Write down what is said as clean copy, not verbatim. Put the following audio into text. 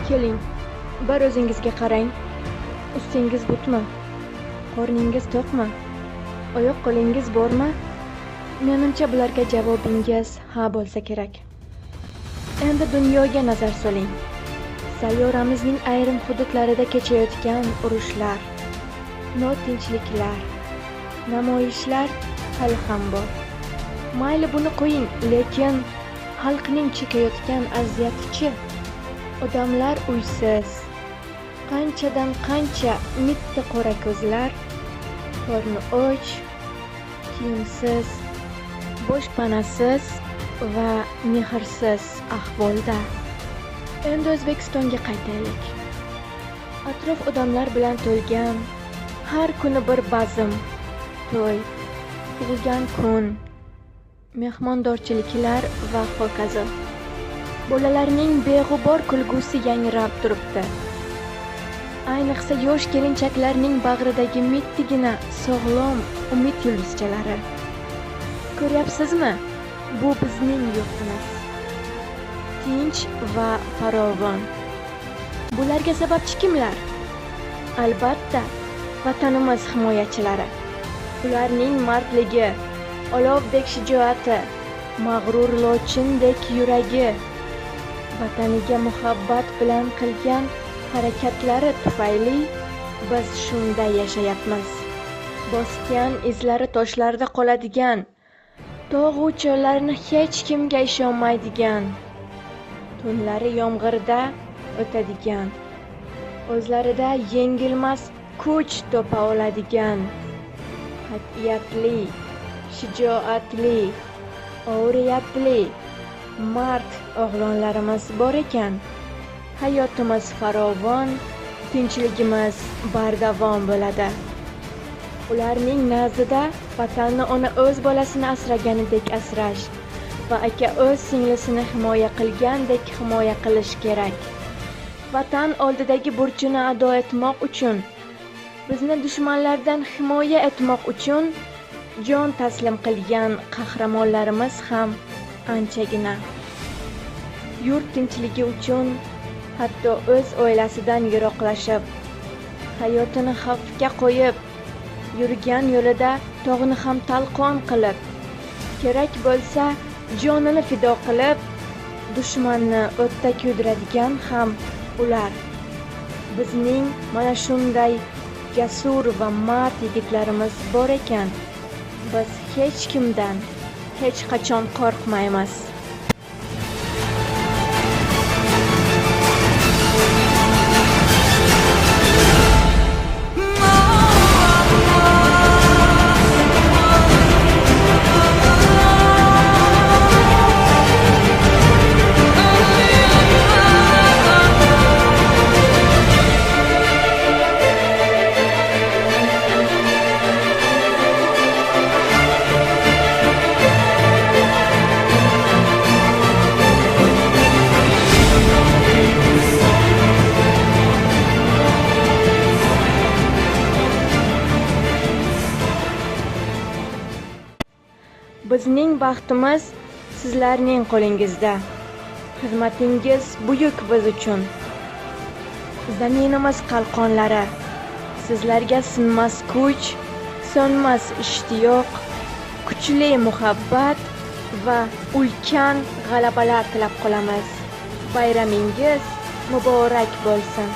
Keling, bir o'zingizga qarang. Ustingiz butmi? Qorningiz to'qmi? Oyoq-qo'lingiz bormi? Menimcha bularga javobingiz ha bo'lsa kerak. Endi dunyoga nazar soling. Sayyoramizning ayrim hududlarida kechayotgan urushlar, notinchliklar, namoyishlar hali ham bor. Mayli buni qo'ying, lekin xalqning chekayotgan aziyati-chi? Odamlar uysiz, qanchadan qancha mitti qora ko'zlar, qorni och, kiyimsiz, boshpanasiz va mehrsiz ahvolda. Endi O'zbekistonga qaytaylik. Atrof odamlar bilan to'lgan, har kuni bir bazm, to'y, tug'ilgan kun, mehmondorchiliklar va hokazo. Bolalarning beg'ubor kulgusi yangrab turibdi. Ayniqsa yosh kelinchaklarning bag'ridagi mittigina sog'lom umid yulduzchalari. Ko'ryapsizmi? Bu bizning yurtimiz. Tinch va farovon. Bularga sababchi kimlar? Albatta, vatanimiz himoyachilari. Ularning mardligi, olovdek shijoati, mag'rur lochindek yuragi, vataniga muhabbat bilan qilgan harakatlari tufayli biz shunda yashayapmiz. Bosgan izlari toshlarda qoladigan, tog' va cho'llarni hech kimga ishonmaydigan, tunlari yomg'irda o'tadigan, o'zlarida yengilmas kuch topa oladigan, qat'iyatli, shijoatli, o'riyatli, mard o'g'lonlarimiz bor ekan. Hayotimiz farovon, tinchligimiz bardavom bo'ladi. Ularning nazdida vatanni ona o'z bolasini asraganidek asrash va aka o'z singlisini himoya qilgandek himoya qilish kerak. Vatan oldidagi burchini ado etmoq uchun, bizni dushmanlardan himoya etmoq uchun jon taslim qilgan qahramonlarimiz ham anchagina. Yurt tinchligi uchun hatto o'z oilasidan yiroqlashib, hayotini xavfga qo'yib, yurgan yo'lida tog'ni ham talqon qilib, kerak bo'lsa jonini fido qilib, dushmanni o'tda kuydiradigan ham ular. Bizning mana shunday jasur va mard yigitlarimiz bor ekan. Biz hech kimdan hech qachon qo'rqmaymiz. Bizning baxtimiz sizlarning qo'lingizda. Xizmatingiz buyuk biz uchun. Zaminimiz qalqonlari. Sizlarga sinmas kuch, so'nmas ishtiyoq, kuchli muhabbat va ulkan g'alabalar tilab qolamiz. Bayramingiz muborak bo'lsin.